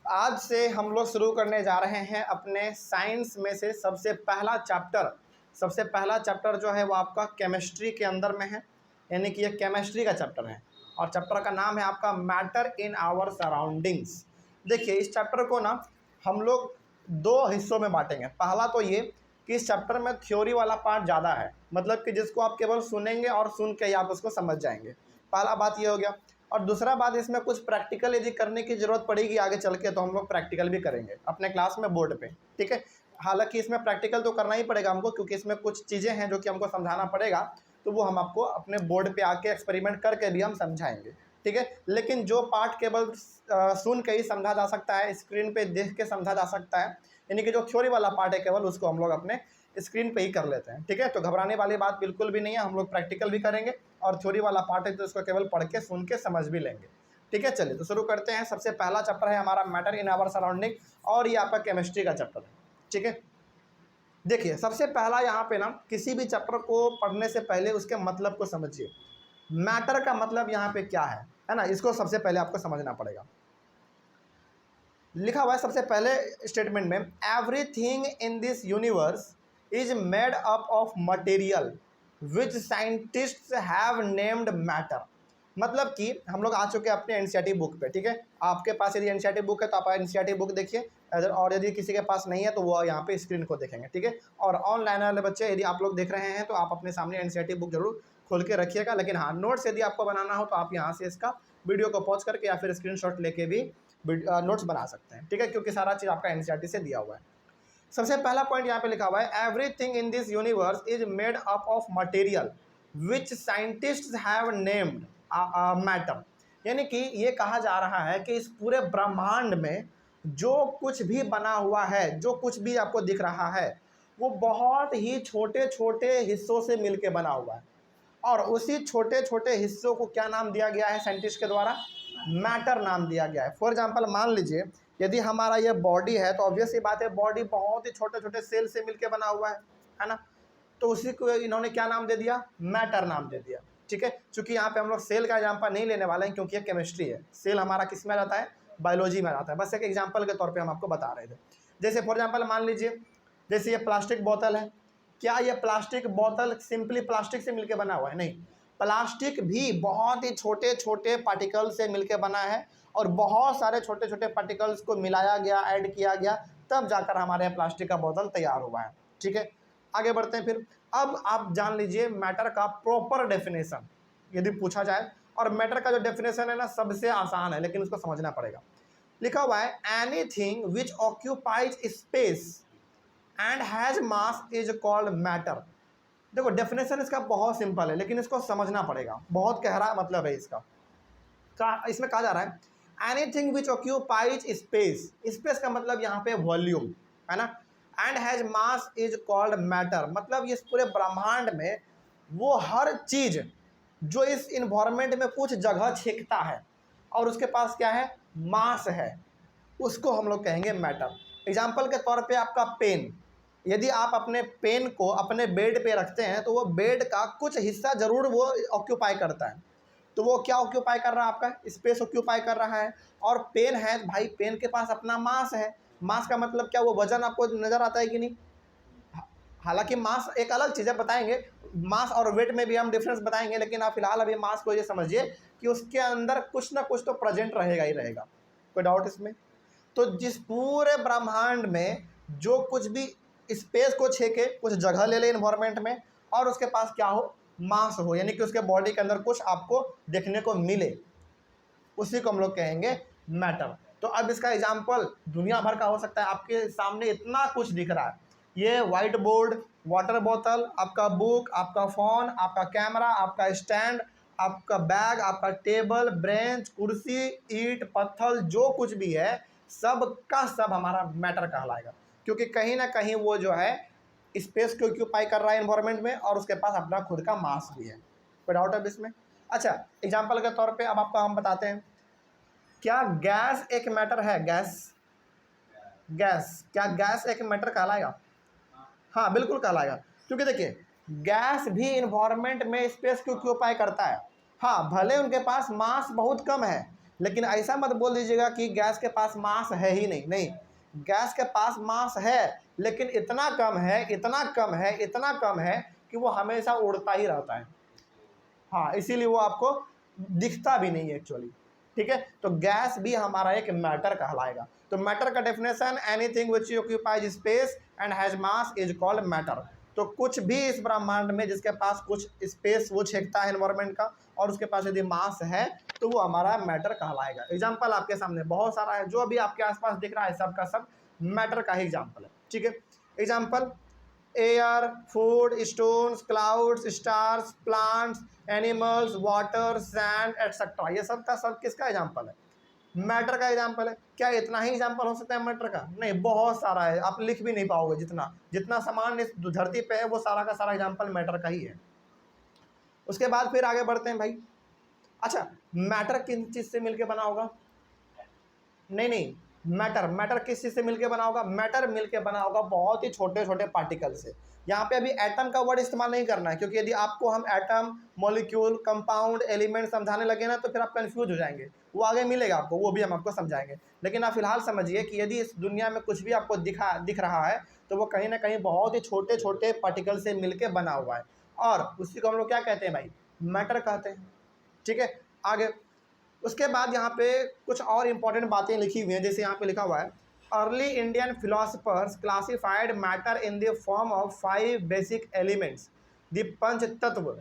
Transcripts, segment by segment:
आज से हम लोग शुरू करने जा रहे हैं अपने साइंस में से सबसे पहला चैप्टर जो है वो आपका केमिस्ट्री के अंदर में है, यानी कि ये केमिस्ट्री का चैप्टर है और चैप्टर का नाम है आपका मैटर इन आवर सराउंडिंग्स। देखिए, इस चैप्टर को ना हम लोग दो हिस्सों में बांटेंगे। पहला तो ये कि इस चैप्टर में थ्योरी वाला पार्ट ज़्यादा है, मतलब कि जिसको आप केवल सुनेंगे और सुन के ही आप उसको समझ जाएंगे। पहला बात ये हो गया। और दूसरा बात, इसमें कुछ प्रैक्टिकल यदि करने की ज़रूरत पड़ेगी आगे चल के तो हम लोग प्रैक्टिकल भी करेंगे अपने क्लास में बोर्ड पे, ठीक है। हालांकि इसमें प्रैक्टिकल तो करना ही पड़ेगा हमको, क्योंकि इसमें कुछ चीज़ें हैं जो कि हमको समझाना पड़ेगा, तो वो हम आपको अपने बोर्ड पे आके एक्सपेरिमेंट करके भी हम समझाएंगे, ठीक है। लेकिन जो पार्ट केवल सुन के ही समझा जा सकता है, स्क्रीन पे देख के समझा जा सकता है, यानी कि जो थ्योरी वाला पार्ट है केवल उसको हम लोग अपने स्क्रीन पे ही कर लेते हैं, ठीक है। तो घबराने वाली बात बिल्कुल भी नहीं है, हम लोग प्रैक्टिकल भी करेंगे और थ्योरी वाला पार्ट है तो उसको केवल पढ़ के सुन के समझ भी लेंगे, ठीक है। चलिए तो शुरू करते हैं। सबसे पहला चैप्टर है हमारा मैटर इन आवर सराउंडिंग और ये आपका केमिस्ट्री का चैप्टर है, ठीक है। देखिए, सबसे पहला यहाँ पे ना किसी भी चैप्टर को पढ़ने से पहले उसके मतलब को समझिए। मैटर का मतलब यहाँ पे क्या है ना, इसको सबसे पहले आपको समझना पड़ेगा। लिखा हुआ है सबसे पहले स्टेटमेंट में, everything in this universe is made up of material which scientists have named matter. मतलब कि हम लोग आ चुके हैं अपने एनसीईआरटी बुक पे, ठीक है। आपके पास यदि एनसीईआरटी बुक है तो आप एनसीईआरटी बुक देखिए, और यदि किसी के पास नहीं है तो वो यहाँ पे स्क्रीन को देखेंगे, ठीक है। और ऑनलाइन वाले बच्चे यदि आप लोग देख रहे हैं तो आप अपने सामने एनसीईआरटी बुक जरूर खोल के रखिएगा। लेकिन हाँ, नोट्स यदि आपको बनाना हो तो आप यहाँ से इसका वीडियो को पॉज करके या फिर स्क्रीनशॉट लेके भी नोट्स बना सकते हैं, ठीक है, क्योंकि सारा चीज़ आपका एनसीईआरटी से दिया हुआ है। सबसे पहला पॉइंट यहाँ पे लिखा हुआ है, everything in this universe is made up of material which scientists have named matter. यानी कि ये कहा जा रहा है कि इस पूरे ब्रह्मांड में जो कुछ भी बना हुआ है, जो कुछ भी आपको दिख रहा है, वो बहुत ही छोटे छोटे हिस्सों से मिलके बना हुआ है और उसी छोटे छोटे हिस्सों को क्या नाम दिया गया है साइंटिस्ट के द्वारा? मैटर नाम दिया गया है। फॉर एग्जांपल, मान लीजिए यदि हमारा ये बॉडी है तो ऑब्वियस सी बात है बॉडी बहुत ही छोटे छोटे सेल से मिलके बना हुआ है ना। तो उसी को इन्होंने क्या नाम दे दिया? मैटर नाम दे दिया, ठीक है। चूंकि यहाँ पे हम लोग सेल का एग्जाम्पल नहीं लेने वाले हैं क्योंकि ये केमिस्ट्री है। सेल हमारा किस में आ जाता है? बायोलॉजी में आ जाता है। बस एक एग्जाम्पल के तौर पर हम आपको बता रहे थे। जैसे फॉर एग्जाम्पल मान लीजिए, जैसे ये प्लास्टिक बोतल है, क्या ये प्लास्टिक बोतल सिंपली प्लास्टिक से मिलके बना हुआ है? नहीं, प्लास्टिक भी बहुत ही छोटे छोटे पार्टिकल से मिलके बना है और बहुत सारे छोटे छोटे पार्टिकल्स को मिलाया गया, ऐड किया गया, तब जाकर हमारे यहाँ प्लास्टिक का बोतल तैयार हुआ है, ठीक है। आगे बढ़ते हैं फिर। अब आप जान लीजिए मैटर का प्रॉपर डेफिनेशन यदि पूछा जाए, और मैटर का जो डेफिनेशन है ना सबसे आसान है लेकिन उसको समझना पड़ेगा। लिखा हुआ है, anything which occupies space and has mass is called matter. देखो, डेफिनेशन इसका बहुत सिंपल है लेकिन इसको समझना पड़ेगा, बहुत गहरा मतलब है इसका। इसमें कहा जा रहा है anything which occupies space, space का मतलब यहाँ पे वॉल्यूम है ना, and has mass is called matter. मतलब इस पूरे ब्रह्मांड में वो हर चीज जो इस इन्वायरमेंट में कुछ जगह छेकता है और उसके पास क्या है? मास है, उसको हम लोग कहेंगे मैटर। एग्जाम्पल के तौर पे आपका पेन, यदि आप अपने पेन को अपने बेड पे रखते हैं तो वो बेड का कुछ हिस्सा जरूर वो ऑक्यूपाई करता है। तो वो क्या ऑक्यूपाई कर रहा है? आपका स्पेस ऑक्यूपाई कर रहा है। और पेन है भाई, पेन के पास अपना मास है। मास का मतलब क्या? वो वजन आपको नजर आता है कि नहीं? हालांकि मास एक अलग चीज़ है, बताएंगे मास और वेट में भी हम डिफरेंस बताएंगे, लेकिन आप फिलहाल अभी मास को ये समझिए कि उसके अंदर कुछ ना कुछ तो प्रेजेंट रहेगा ही रहेगा। कोई डाउट इसमें? तो जिस पूरे ब्रह्मांड में जो कुछ भी स्पेस को छेके, कुछ जगह ले ले इन्वायरमेंट में, और उसके पास क्या हो? मास हो, यानी कि उसके बॉडी के अंदर कुछ आपको देखने को मिले, उसी को हम लोग कहेंगे मैटर। तो अब इसका एग्जाम्पल दुनिया भर का हो सकता है। आपके सामने इतना कुछ दिख रहा है, ये व्हाइट बोर्ड, वाटर बोतल, आपका बुक, आपका फ़ोन, आपका कैमरा, आपका स्टैंड, आपका बैग, आपका टेबल, ब्रेंच, कुर्सी, ईंट, पत्थर, जो कुछ भी है सब का सब हमारा मैटर कहलाएगा, क्योंकि कहीं ना कहीं वो जो है स्पेस को ऑक्यूपाई कर रहा है इन्वायरमेंट में और उसके पास अपना खुद का मास भी है। कोई डाउट है इसमें? अच्छा, एग्जाम्पल के तौर पे अब आपको हम बताते हैं, क्या गैस एक मैटर है? गैस क्या गैस एक मैटर कहलाएगा? हाँ, बिल्कुल कहलाएगा, क्योंकि देखिए गैस भी इन्वायरमेंट में स्पेस को ऑक्यूपाई करता है। हाँ, भले उनके पास मास बहुत कम है लेकिन ऐसा मत बोल दीजिएगा कि गैस के पास मास है ही नहीं। नहीं, गैस के पास मास है, लेकिन इतना कम है, इतना कम है, इतना कम है कि वो हमेशा उड़ता ही रहता है। हाँ, इसीलिए वो आपको दिखता भी नहीं है एक्चुअली। ठीक है, तो गैस भी हमारा एक मैटर कहलाएगा। तो मैटर का definition, anything which occupies space and has mass is called matter. तो कुछ भी इस ब्रह्मांड में जिसके पास कुछ स्पेस वो छेकता है एनवायरमेंट का, और उसके पास यदि मास है तो वो हमारा मैटर कहलाएगा। एग्जाम्पल आपके सामने बहुत सारा है, जो अभी आपके आसपास दिख रहा है सब का सब मैटर का ही एग्जाम्पल है। ठीक है, example air, food, stones, clouds, stars, plants, animals, water, sand etcetera, ये सब का सब किसका एग्जाम्पल है? मैटर का एग्जाम्पल है। क्या इतना ही एग्जाम्पल हो सकता है मैटर का? नहीं, बहुत सारा है, आप लिख भी नहीं पाओगे। जितना जितना सामान इस धरती पे है वो सारा का सारा एग्जाम्पल मैटर का ही है। उसके बाद फिर आगे बढ़ते हैं भाई। अच्छा, मैटर किन चीज से मिलके बना होगा? नहीं, मैटर मैटर किस चीज से मिलके बना होगा? मैटर मिलके बना होगा बहुत ही छोटे छोटे पार्टिकल से। यहाँ पे अभी एटम का वर्ड इस्तेमाल नहीं करना है, क्योंकि यदि आपको हम एटम, मॉलिक्यूल, कंपाउंड, एलिमेंट समझाने लगे ना तो फिर आप कंफ्यूज हो जाएंगे। वो आगे मिलेगा आपको, वो भी हम आपको समझाएंगे। लेकिन आप फिलहाल समझिए कि यदि इस दुनिया में कुछ भी आपको दिख रहा है तो वो कहीं ना कहीं बहुत ही छोटे छोटे पार्टिकल से मिलके बना हुआ है, और उसी को हम लोग क्या कहते हैं भाई? मैटर कहते हैं। ठीक है, आगे उसके बाद यहाँ पे कुछ और इंपॉर्टेंट बातें लिखी हुई हैं। जैसे यहाँ पे लिखा हुआ है, early Indian philosophers classified matter in the form of 5 basic elements, the panch tattva,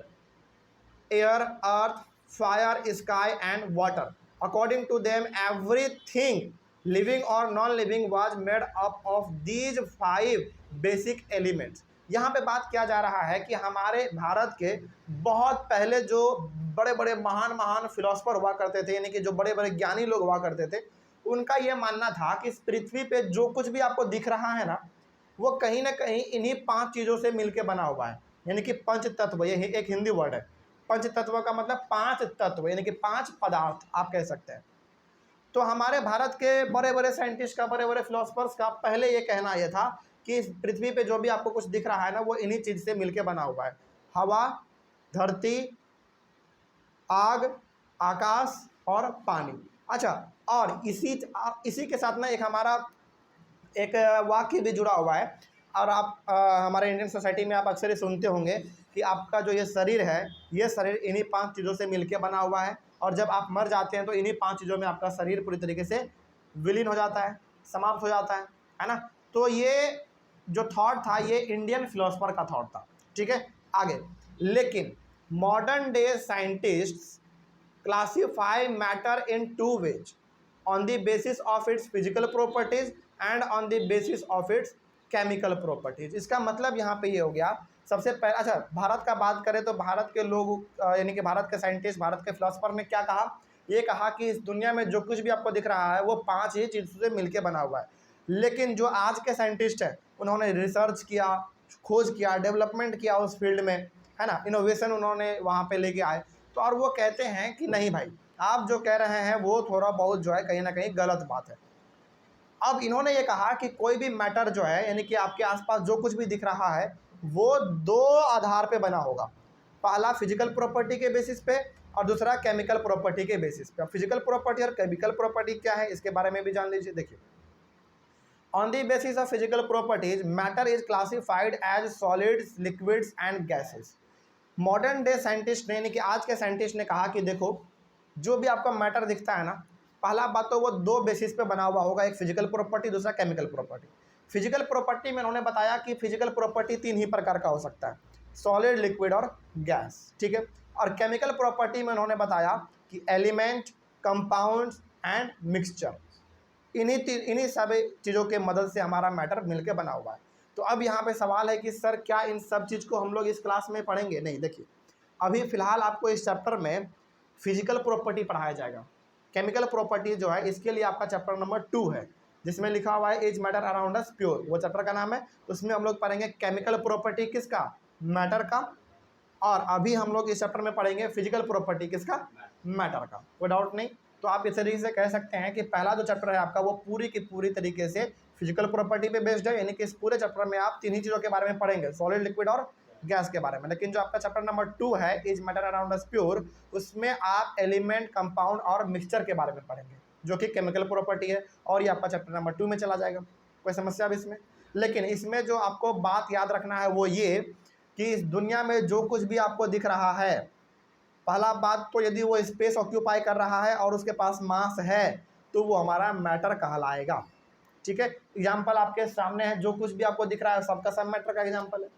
air, earth, fire, sky and water. According to them everything living और non living was made up of these 5 basic elements. यहाँ पे बात किया जा रहा है कि हमारे भारत के बहुत पहले जो बड़े बड़े महान महान फिलोसफर हुआ करते थे, यानी कि जो बड़े बड़े ज्ञानी लोग हुआ करते थे, उनका ये मानना था कि इस पृथ्वी पे जो कुछ भी आपको दिख रहा है ना, वो कहीं ना कहीं इन्हीं 5 चीज़ों से मिलके बना हुआ है। यानी कि पंच तत्व, ये एक हिंदी वर्ड है। पंच तत्व का मतलब 5 तत्व, यानी कि 5 पदार्थ आप कह सकते हैं। तो हमारे भारत के बड़े बड़े साइंटिस्ट का, बड़े बड़े फिलोसफर्स का पहले ये कहना यह था कि इस पृथ्वी पे जो भी आपको कुछ दिख रहा है ना, वो इन्हीं चीज़ से मिलके बना हुआ है। हवा, धरती, आग, आकाश और पानी। अच्छा, और इसी के साथ ना एक हमारा एक वाक्य भी जुड़ा हुआ है, और आप हमारे इंडियन सोसाइटी में आप अक्सर ही सुनते होंगे कि आपका जो ये शरीर है, ये शरीर इन्हीं 5 चीज़ों से मिलके बना हुआ है, और जब आप मर जाते हैं तो इन्हीं 5 चीज़ों में आपका शरीर पूरी तरीके से विलीन हो जाता है, समाप्त हो जाता है ना। तो ये जो थॉट था ये इंडियन फिलोसफर का थॉट था। ठीक है, आगे। लेकिन modern day scientists classify matter in 2 ways, on the basis of its physical properties and on the basis of its chemical properties। इसका मतलब यहाँ पे ये हो गया, सबसे पहले अच्छा भारत का बात करें तो भारत के लोग यानी कि भारत के साइंटिस्ट, भारत के फिलोसफर ने क्या कहा? ये कहा कि इस दुनिया में जो कुछ भी आपको दिख रहा है वो 5 ही चीज़ों से मिलके बना हुआ है। लेकिन जो आज के साइंटिस्ट हैं उन्होंने रिसर्च किया, खोज किया, डेवलपमेंट किया उस फील्ड में, है ना, इनोवेशन उन्होंने वहाँ पे लेके आए। तो और वो कहते हैं कि नहीं भाई, आप जो कह रहे हैं वो थोड़ा बहुत जो है कहीं ना कहीं गलत बात है। अब इन्होंने ये कहा कि कोई भी मैटर जो है, यानी कि आपके आसपास जो कुछ भी दिख रहा है वो 2 आधार पे बना होगा। पहला फिजिकल प्रॉपर्टी के बेसिस पे, और दूसरा केमिकल प्रॉपर्टी के बेसिस पे। अब फिजिकल प्रॉपर्टी और केमिकल प्रॉपर्टी क्या है इसके बारे में भी जान लीजिए। देखिए, on the basis of physical properties matter is classified as solids, liquids and gases. Modern day scientist ने, यानी कि आज के साइंटिस्ट ने कहा कि देखो, जो भी आपका मैटर दिखता है ना, पहला बात तो वो 2 बेसिस पे बना हुआ होगा, एक फिजिकल प्रॉपर्टी, दूसरा केमिकल प्रॉपर्टी। फिजिकल प्रॉपर्टी में उन्होंने बताया कि फिजिकल प्रॉपर्टी 3 ही प्रकार का हो सकता है, सॉलिड, लिक्विड और गैस। ठीक है, और केमिकल प्रॉपर्टी में उन्होंने बताया कि एलिमेंट, कंपाउंड्स एंड मिक्सचर। इन्हीं सभी चीज़ों के मदद से हमारा मैटर मिलके बना हुआ है। तो अब यहाँ पे सवाल है कि सर क्या इन सब चीज़ को हम लोग इस क्लास में पढ़ेंगे? नहीं, देखिए, अभी फ़िलहाल आपको इस चैप्टर में फिजिकल प्रॉपर्टी पढ़ाया जाएगा। केमिकल प्रॉपर्टी जो है इसके लिए आपका चैप्टर नंबर 2 है, जिसमें लिखा हुआ है is matter around us pure, वो चैप्टर का नाम है। उसमें हम लोग पढ़ेंगे केमिकल प्रॉपर्टी किसका? मैटर का। और अभी हम लोग इस चैप्टर में पढ़ेंगे फिजिकल प्रॉपर्टी किसका? मैटर का। कोई डाउट नहीं। तो आप इस तरीके से कह सकते हैं कि पहला जो चैप्टर है आपका वो पूरी की पूरी तरीके से फिजिकल प्रॉपर्टी पे बेस्ड है, यानी कि इस पूरे चैप्टर में आप 3 ही चीज़ों के बारे में पढ़ेंगे, सॉलिड, लिक्विड और गैस के बारे में। लेकिन जो आपका चैप्टर नंबर 2 है is matter around us pure, उसमें आप एलिमेंट, कंपाउंड और मिक्सचर के बारे में पढ़ेंगे, जो कि केमिकल प्रॉपर्टी है, और ये आपका चैप्टर नंबर 2 में चला जाएगा। कोई समस्या भी इसमें? लेकिन इसमें जो आपको बात याद रखना है वो ये कि इस दुनिया में जो कुछ भी आपको दिख रहा है, पहला बात तो यदि वो स्पेस ऑक्यूपाई कर रहा है और उसके पास मास है तो वो हमारा मैटर कहलाएगा। ठीक है, एग्जाम्पल आपके सामने है, जो कुछ भी आपको दिख रहा है सबका सब मैटर का एग्जाम्पल है,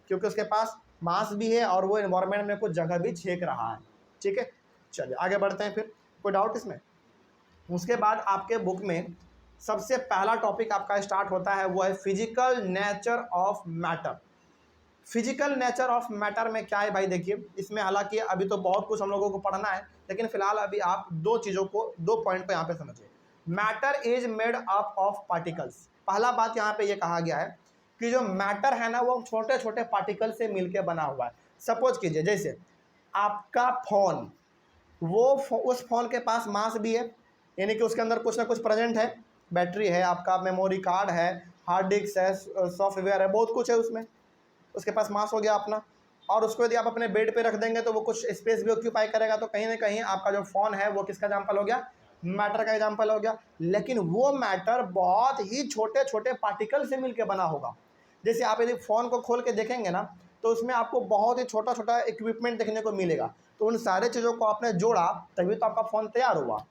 क्योंकि उसके पास मास भी है और वो एनवायरमेंट में कुछ जगह भी छेक रहा है। ठीक है, चलिए आगे बढ़ते हैं। फिर कोई डाउट इसमें? उसके बाद आपके बुक में सबसे पहला टॉपिक आपका स्टार्ट होता है, वो है physical nature of matter. Physical nature of matter में क्या है भाई? देखिए, इसमें हालांकि अभी तो बहुत कुछ हम लोगों को पढ़ना है, लेकिन फिलहाल अभी आप दो चीज़ों को, दो पॉइंट को यहाँ पे समझिए। Matter is made up of particles. पहला बात यहाँ पे ये कहा गया है कि जो मैटर है ना वो छोटे छोटे पार्टिकल से मिलके बना हुआ है। सपोज कीजिए जैसे आपका फोन, उस फोन के पास मास भी है, यानी कि उसके अंदर कुछ ना कुछ प्रेजेंट है, बैटरी है, आपका मेमोरी कार्ड है, हार्ड डिस्क है, सॉफ्टवेयर है, बहुत कुछ है उसमें, उसके पास मास हो गया अपना। और उसको यदि आप अपने बेड पे रख देंगे तो वो कुछ स्पेस भी ऑक्यूपाई करेगा, तो कहीं ना कहीं आपका जो फ़ोन है वो किसका एग्जाम्पल हो गया? मैटर का एग्जाम्पल हो गया। लेकिन वो मैटर बहुत ही छोटे छोटे पार्टिकल से मिलकर बना होगा। जैसे आप यदि फ़ोन को खोल के देखेंगे ना तो उसमें आपको बहुत ही छोटा छोटा इक्विपमेंट देखने को मिलेगा, तो उन सारे चीज़ों को आपने जोड़ा तभी तो आपका फ़ोन तैयार हुआ,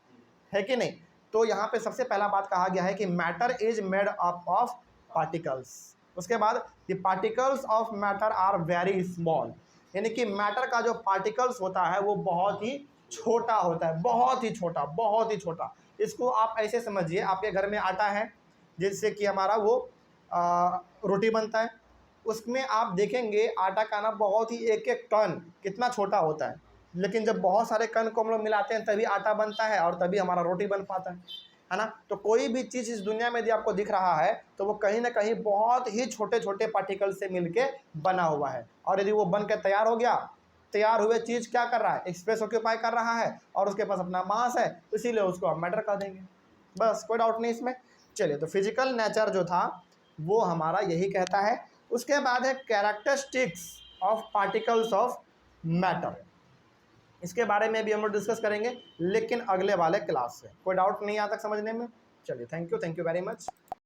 है कि नहीं? तो यहाँ पे सबसे पहला बात कहा गया है कि matter is made up of particles. उसके बाद the particles of matter are very small, यानी कि मैटर का जो पार्टिकल्स होता है वो बहुत ही छोटा होता है, बहुत ही छोटा, बहुत ही छोटा। इसको आप ऐसे समझिए, आपके घर में आटा है जिससे कि हमारा वो रोटी बनता है, उसमें आप देखेंगे आटा का ना बहुत ही एक एक कण कितना छोटा होता है, लेकिन जब बहुत सारे कण को हम लोग मिलाते हैं तभी आटा बनता है और तभी हमारा रोटी बन पाता है ना? तो कोई भी चीज़ इस दुनिया में यदि आपको दिख रहा है तो वो कहीं ना कहीं बहुत ही छोटे छोटे पार्टिकल से मिलके बना हुआ है, और यदि वो बन के तैयार हो गया, तैयार हुए चीज़ क्या कर रहा है? स्पेस ऑक्यूपाई कर रहा है और उसके पास अपना मास है, इसीलिए उसको हम मैटर कह देंगे। बस, कोई डाउट नहीं इसमें। चलिए, तो फिजिकल नेचर जो था वो हमारा यही कहता है। उसके बाद है characteristics of particles of matter. इसके बारे में भी हम लोग डिस्कस करेंगे, लेकिन अगले वाले क्लास से। कोई डाउट नहीं आता समझने में? चलिए, थैंक यू वेरी मच।